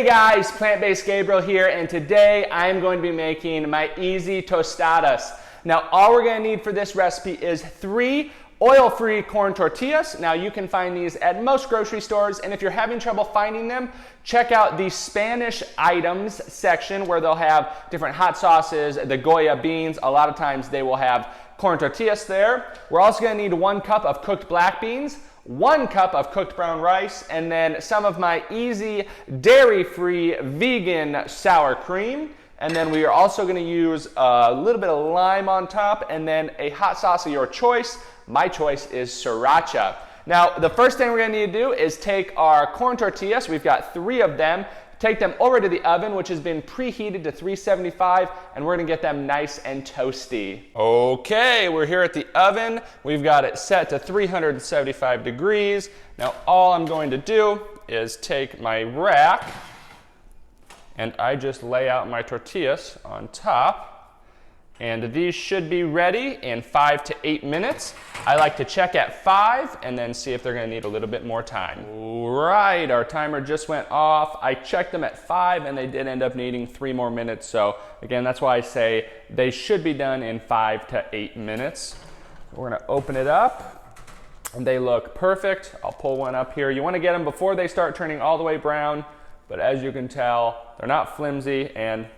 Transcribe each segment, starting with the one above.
guys, Plant-Based Gabriel here, and today I'm going to be making my easy tostadas. Now all we're going to need for this recipe is 3 oil-free corn tortillas. Now you can find these at most grocery stores, and if you're having trouble finding them, check out the Spanish items section where they'll have different hot sauces, the Goya beans. A lot of times they will have corn tortillas there. We're also going to need 1 cup of cooked black beans, 1 cup of cooked brown rice, and then some of my easy dairy-free vegan sour cream. And then we are also going to use a little bit of lime on top, and then a hot sauce of your choice. My choice is sriracha. Now, the first thing we're going to need to do is take our corn tortillas. We've got 3 of them. Take them over to the oven, which has been preheated to 375, and we're going to get them nice and toasty. Okay, we're here at the oven. We've got it set to 375 degrees. Now, all I'm going to do is take my rack, and I just lay out my tortillas on top. And these should be ready in 5 to 8 minutes. I like to check at 5 and then see if they're gonna need a little bit more time. All right, our timer just went off. I checked them at 5 and they did end up needing 3 more minutes. So again, that's why I say they should be done in 5 to 8 minutes. We're gonna open it up and they look perfect. I'll pull one up here. You wanna get them before they start turning all the way brown, but as you can tell, they're not flimsy and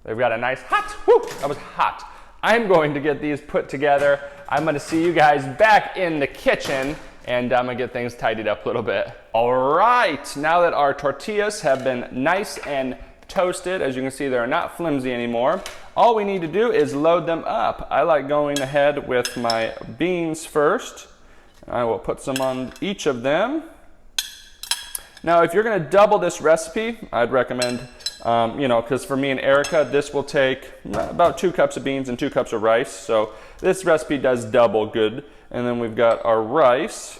they've got a nice hot, whoo, that was hot. I'm going to get these put together. I'm gonna see you guys back in the kitchen and I'm gonna get things tidied up a little bit. All right, now that our tortillas have been nice and toasted, as you can see, they're not flimsy anymore. All we need to do is load them up. I like going ahead with my beans first. I will put some on each of them. Now, if you're gonna double this recipe, I'd recommend because for me and Erica, this will take about 2 cups of beans and 2 cups of rice. So this recipe does double good. And then we've got our rice.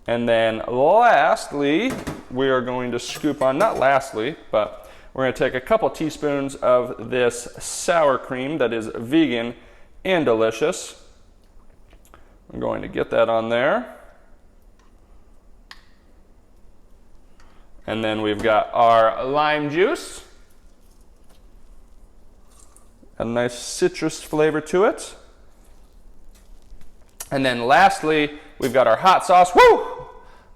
And then lastly, we are going to scoop on, not lastly, but we're going to take a couple teaspoons of this sour cream that is vegan and delicious. I'm going to get that on there. And then we've got our lime juice. A nice citrus flavor to it. And then lastly, we've got our hot sauce, woo,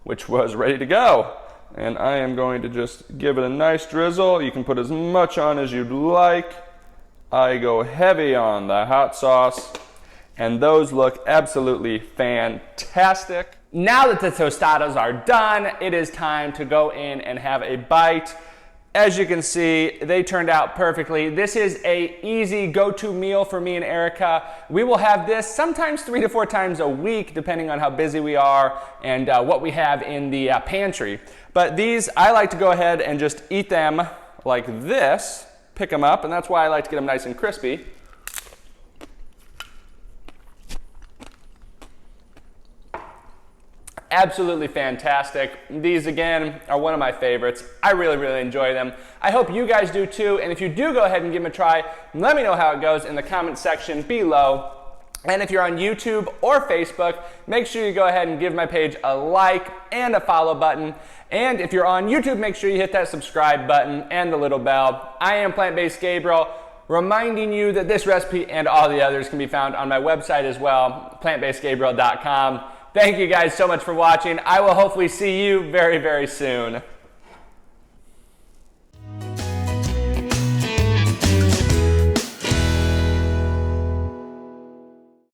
which was ready to go. And I am going to just give it a nice drizzle. You can put as much on as you'd like. I go heavy on the hot sauce. And those look absolutely fantastic. Now that the tostadas are done, it is time to go in and have a bite. As you can see, they turned out perfectly. This is an easy go-to meal for me and Erica. We will have this sometimes 3 to 4 times a week, depending on how busy we are and what we have in the pantry. But these, I like to go ahead and just eat them like this, pick them up, and that's why I like to get them nice and crispy. Absolutely fantastic. These again are one of my favorites. I really enjoy them. I hope you guys do too, and if you do, go ahead and give them a try. Let me know how it goes in the comment section below. And if you're on YouTube or Facebook, make sure you go ahead and give my page a like and a follow button. And if you're on YouTube, make sure you hit that subscribe button and the little bell. I am Plant-Based Gabriel, reminding you that this recipe and all the others can be found on my website as well, plantbasedgabriel.com. Thank you guys so much for watching. I will hopefully see you very soon.